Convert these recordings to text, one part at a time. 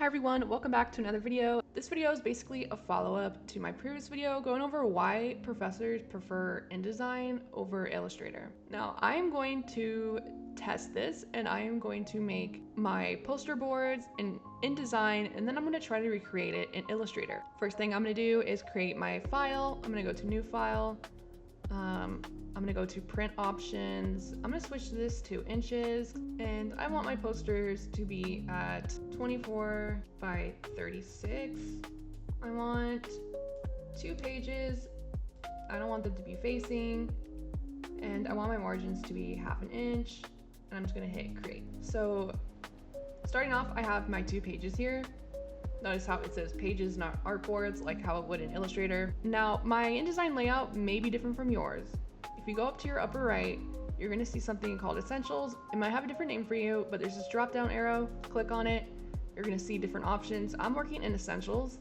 Hi everyone, welcome back to another video. This video is basically a follow-up to my previous video going over why professors prefer InDesign over Illustrator. Now, I am going to test this and I am going to make my poster boards in InDesign and then I'm going to try to recreate it in Illustrator. First thing I'm going to do is create my file. I'm going to go to New File. I'm gonna go to print options. I'm gonna switch this to inches and I want my posters to be at 24 by 36. I want 2 pages. I don't want them to be facing and I want my margins to be 1/2 inch and I'm just gonna hit create. So starting off, I have my 2 pages here. Notice how it says pages, not artboards, like how it would in Illustrator. Now, my InDesign layout may be different from yours. If you go up to your upper right, you're gonna see something called Essentials. It might have a different name for you, but there's this drop-down arrow. Click on it. You're gonna see different options. I'm working in Essentials.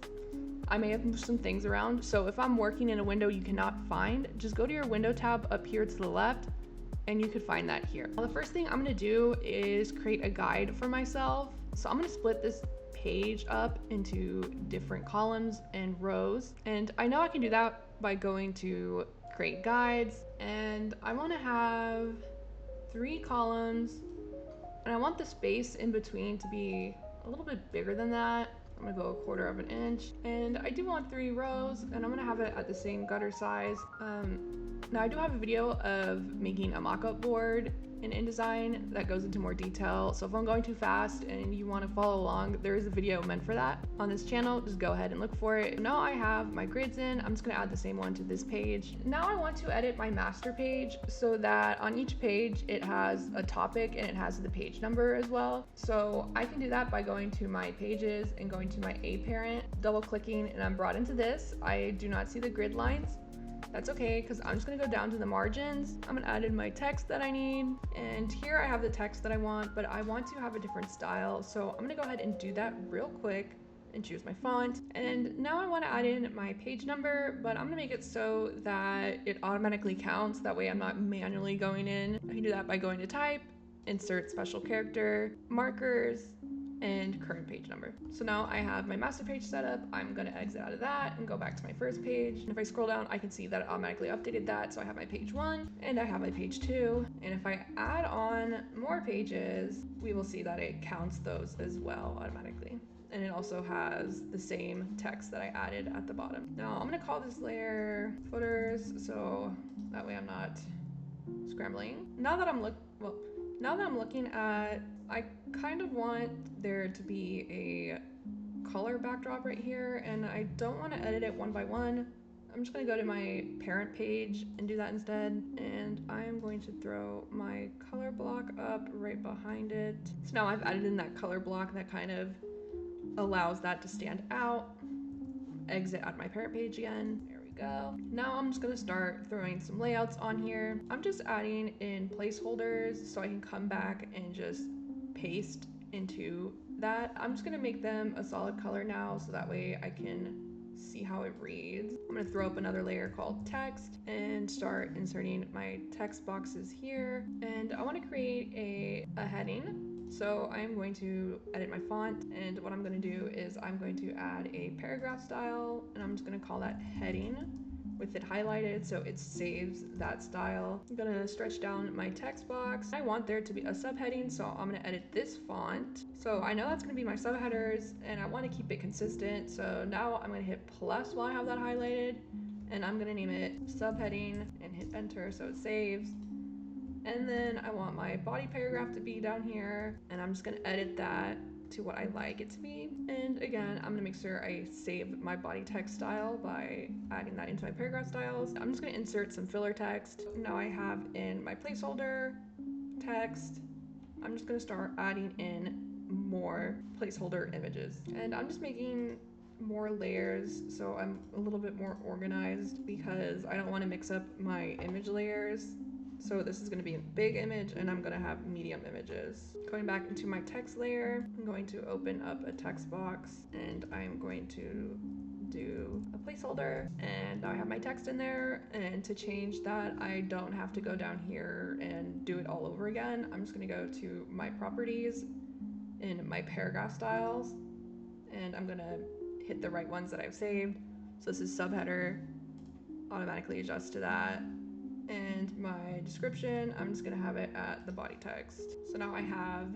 I may have moved some things around, so if I'm working in a window you cannot find, just go to your window tab up here to the left, and you could find that here. Now, the first thing I'm gonna do is create a guide for myself. So I'm gonna split this page up into different columns and rows. And I know I can do that by going to create guides. And I want to have 3 columns and I want the space in between to be a little bit bigger than that. I'm gonna go 1/4 inch and I do want 3 rows and I'm gonna have it at the same gutter size. Now I do have a video of making a mock-up board in InDesign that goes into more detail. So if I'm going too fast and you want to follow along, there is a video meant for that on this channel. Just go ahead and look for it. Now I have my grids in. I'm just going to add the same one to this page. Now I want to edit my master page so that on each page it has a topic and it has the page number as well. So I can do that by going to my pages and going to my A parent, double clicking, and I'm brought into this. I do not see the grid lines. That's okay, because I'm just gonna go down to the margins. I'm gonna add in my text that I need. And here I have the text that I want, but I want to have a different style. So I'm gonna go ahead and do that real quick and choose my font. And now I wanna add in my page number, but I'm gonna make it so that it automatically counts. That way I'm not manually going in. I can do that by going to type, insert special character, markers, and current page number. So now I have my master page set up. I'm gonna exit out of that and go back to my first page. And if I scroll down, I can see that it automatically updated that. So I have my page 1 and I have my page 2. And if I add on more pages, we will see that it counts those as well automatically. And it also has the same text that I added at the bottom. Now I'm gonna call this layer footers, so that way I'm not scrambling. Now that I'm looking at, I kind of want there to be a color backdrop right here, and I don't want to edit it one by one. I'm just going to go to my parent page and do that instead, and I'm going to throw my color block up right behind it. So now I've added in that color block that kind of allows that to stand out. Exit out my parent page again. There we go. Now I'm just gonna start throwing some layouts on here. I'm just adding in placeholders so I can come back and just paste into that. I'm just gonna make them a solid color now so that way I can see how it reads. I'm gonna throw up another layer called text and start inserting my text boxes here. And I wanna create a heading. So I'm going to edit my font, and what I'm going to do is I'm going to add a paragraph style, and I'm just going to call that heading with it highlighted so it saves that style. I'm going to stretch down my text box. I want there to be a subheading, so I'm going to edit this font. So I know that's going to be my subheaders, and I want to keep it consistent. So now I'm going to hit plus while I have that highlighted, and I'm going to name it subheading and hit enter so it saves. And then I want my body paragraph to be down here, and I'm just gonna edit that to what I like it to be. And again, I'm gonna make sure I save my body text style by adding that into my paragraph styles. I'm just gonna insert some filler text. Now I have in my placeholder text. I'm just gonna start adding in more placeholder images. And I'm just making more layers so I'm a little bit more organized because I don't wanna mix up my image layers. So this is going to be a big image and I'm going to have medium images. Going back into my text layer, I'm going to open up a text box and I'm going to do a placeholder, and now I have my text in there. And to change that, I don't have to go down here and do it all over again. I'm just going to go to my properties in my paragraph styles and I'm gonna hit the right ones that I've saved. So this is subheader, automatically adjust to that. And my description, I'm just gonna have it at the body text. So now I have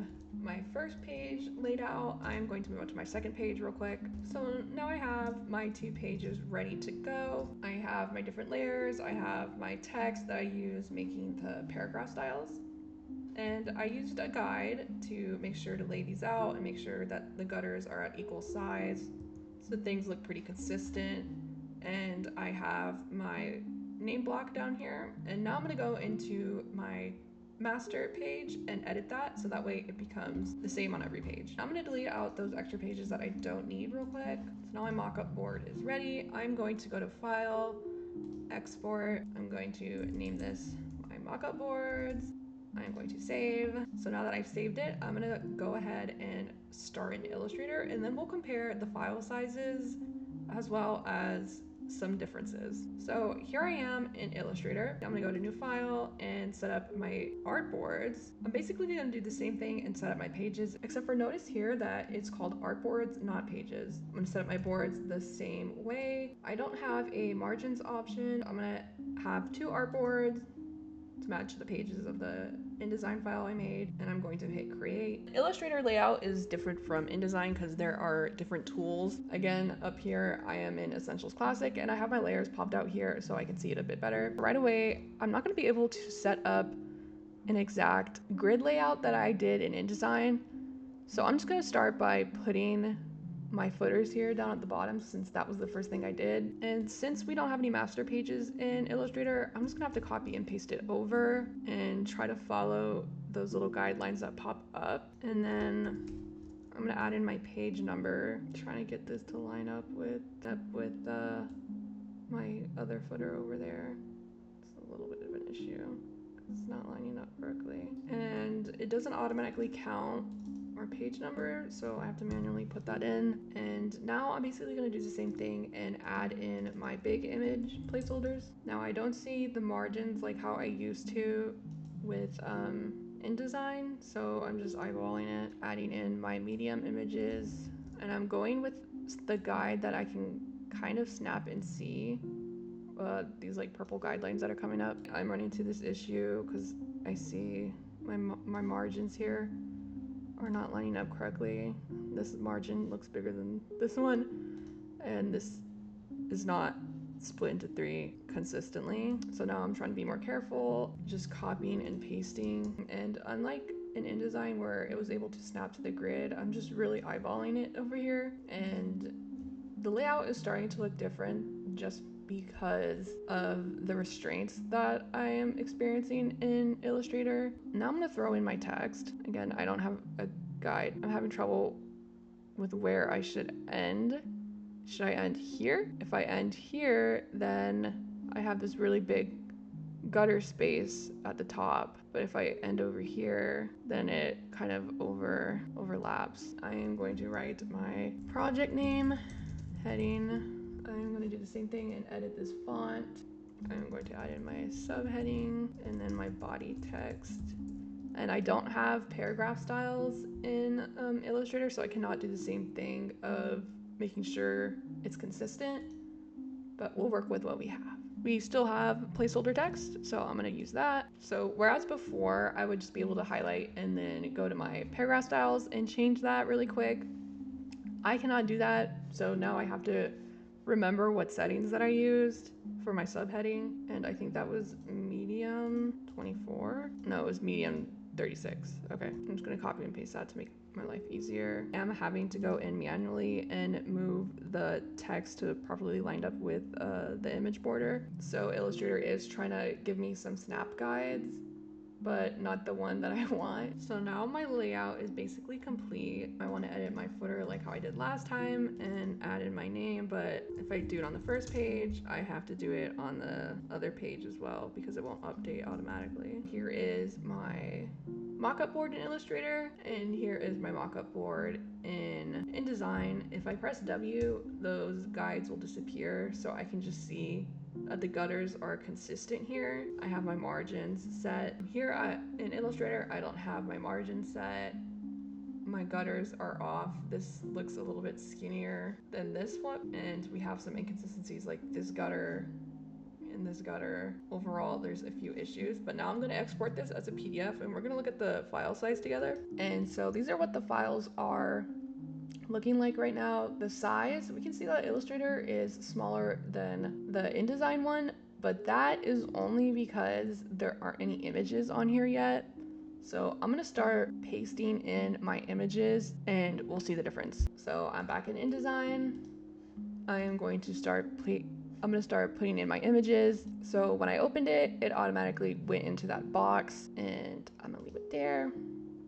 my first page laid out. I'm going to move on to my second page real quick. So now I have my 2 pages ready to go. I have my different layers. I have my text that I use making the paragraph styles. And I used a guide to make sure to lay these out and make sure that the gutters are at equal size so things look pretty consistent. And I have my name block down here, and now I'm going to go into my master page and edit that so that way it becomes the same on every page. I'm going to delete out those extra pages that I don't need real quick. So now my mockup board is ready. I'm going to go to File, Export. I'm going to name this my mockup boards. I'm going to save. So now that I've saved it, I'm going to go ahead and start in Illustrator, and then we'll compare the file sizes as well as some differences. So here I am in Illustrator. I'm gonna go to new file and set up my artboards. I'm basically gonna do the same thing and set up my pages, except for notice here that it's called artboards, not pages. I'm gonna set up my boards the same way. I don't have a margins option. I'm gonna have 2 artboards to match the pages of the InDesign file I made, and I'm going to hit create. Illustrator layout is different from InDesign because there are different tools. Again, up here I am in Essentials Classic and I have my layers popped out here so I can see it a bit better. Right away, I'm not going to be able to set up an exact grid layout that I did in InDesign. So I'm just going to start by putting my footers here down at the bottom since that was the first thing I did. And since we don't have any master pages in Illustrator, I'm just gonna have to copy and paste it over and try to follow those little guidelines that pop up. And then I'm gonna add in my page number, trying to get this to line up with my other footer over there. It's a little bit of an issue. It's not lining up correctly. And it doesn't automatically count our page number, so I have to manually put that in. And now I'm basically going to do the same thing and add in my big image placeholders. Now I don't see the margins like how I used to with InDesign, so I'm just eyeballing it, adding in my medium images, and I'm going with the guide that I can kind of snap and see. These like purple guidelines that are coming up. I'm running into this issue because I see my margins here are not lining up correctly. This margin looks bigger than this one, and this is not split into 3 consistently. So now I'm trying to be more careful, just copying and pasting. And unlike in InDesign where it was able to snap to the grid, I'm just really eyeballing it over here. And the layout is starting to look different just because of the restraints that I am experiencing in Illustrator. Now I'm gonna throw in my text. Again, I don't have a guide. I'm having trouble with where I should end. Should I end here? If I end here, then I have this really big gutter space at the top. But if I end over here, then it kind of overlaps. I am going to write my project name, heading. I'm going to do the same thing and edit this font. I'm going to add in my subheading and then my body text. And I don't have paragraph styles in Illustrator, so I cannot do the same thing of making sure it's consistent, but we'll work with what we have. We still have placeholder text, so I'm gonna use that. So whereas before I would just be able to highlight and then go to my paragraph styles and change that really quick, I cannot do that, so now I have to remember what settings that I used for my subheading, and I think that was medium 24. No, it was medium 36. Okay, I'm just gonna copy and paste that to make my life easier. I'm having to go in manually and move the text to properly lined up with the image border. So Illustrator is trying to give me some snap guides, but not the one that I want. So now my layout is basically complete. I want to edit my footer like how I did last time and add in my name, but if I do it on the first page, I have to do it on the other page as well because it won't update automatically. Here is my mockup board in Illustrator, and here is my mockup board in InDesign. If I press W, those guides will disappear, so I can just see the gutters are consistent here. I have my margins set. Here in Illustrator, I don't have my margins set. my gutters are off. This looks a little bit skinnier than this one, and we have some inconsistencies like this gutter and this gutter. Overall, there's a few issues, but now I'm gonna export this as a PDF and we're gonna look at the file size together. And so these are what the files are looking like right now. The size, we can see that Illustrator is smaller than the InDesign one, but that is only because there aren't any images on here yet. So I'm gonna start pasting in my images and we'll see the difference. So I'm back in InDesign. I am going to I'm gonna start putting in my images. So when I opened it, it automatically went into that box and I'm gonna leave it there.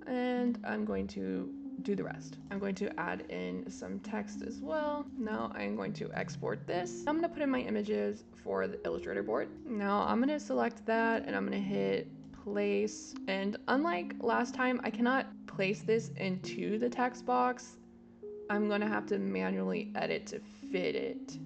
And I'm going to do the rest. I'm going to add in some text as well. Now I'm going to export this. I'm gonna put in my images for the Illustrator board. Now I'm gonna select that and I'm gonna hit place. And unlike last time, I cannot place this into the text box. I'm gonna have to manually edit to fit it.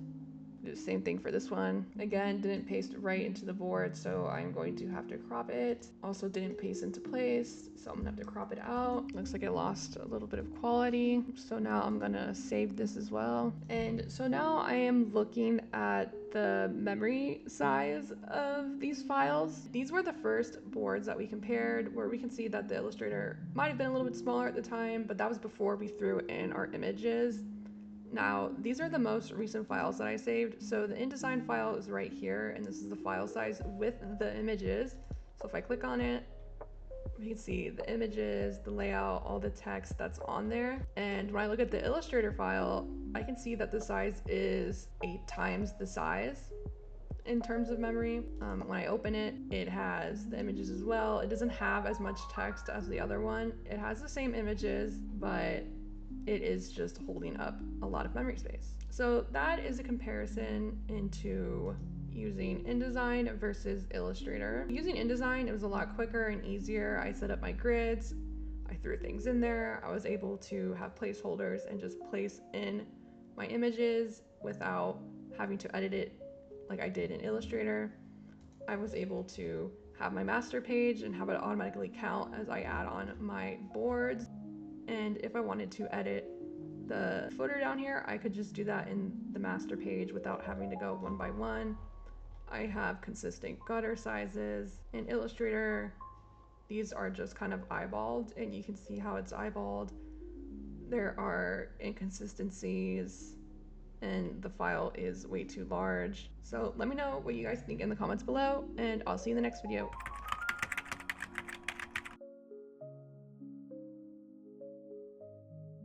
Do the same thing for this one. Again, didn't paste right into the board, so I'm going to have to crop it. Also didn't paste into place, so I'm gonna have to crop it out. Looks like I lost a little bit of quality. So now I'm gonna save this as well. And so now I am looking at the memory size of these files. These were the first boards that we compared, where we can see that the Illustrator might have been a little bit smaller at the time, but that was before we threw in our images. Now, these are the most recent files that I saved. So the InDesign file is right here, and this is the file size with the images. So if I click on it, you can see the images, the layout, all the text that's on there. And when I look at the Illustrator file, I can see that the size is 8 times the size in terms of memory. When I open it, it has the images as well. It doesn't have as much text as the other one. It has the same images, but it is just holding up a lot of memory space. So that is a comparison into using InDesign versus Illustrator. Using InDesign, it was a lot quicker and easier. I set up my grids, I threw things in there. I was able to have placeholders and just place in my images without having to edit it like I did in Illustrator. I was able to have my master page and have it automatically count as I add on my boards. And if I wanted to edit the footer down here, I could just do that in the master page without having to go one by one. I have consistent gutter sizes. In Illustrator, these are just kind of eyeballed, and you can see how it's eyeballed. There are inconsistencies, and the file is way too large. So let me know what you guys think in the comments below, and I'll see you in the next video.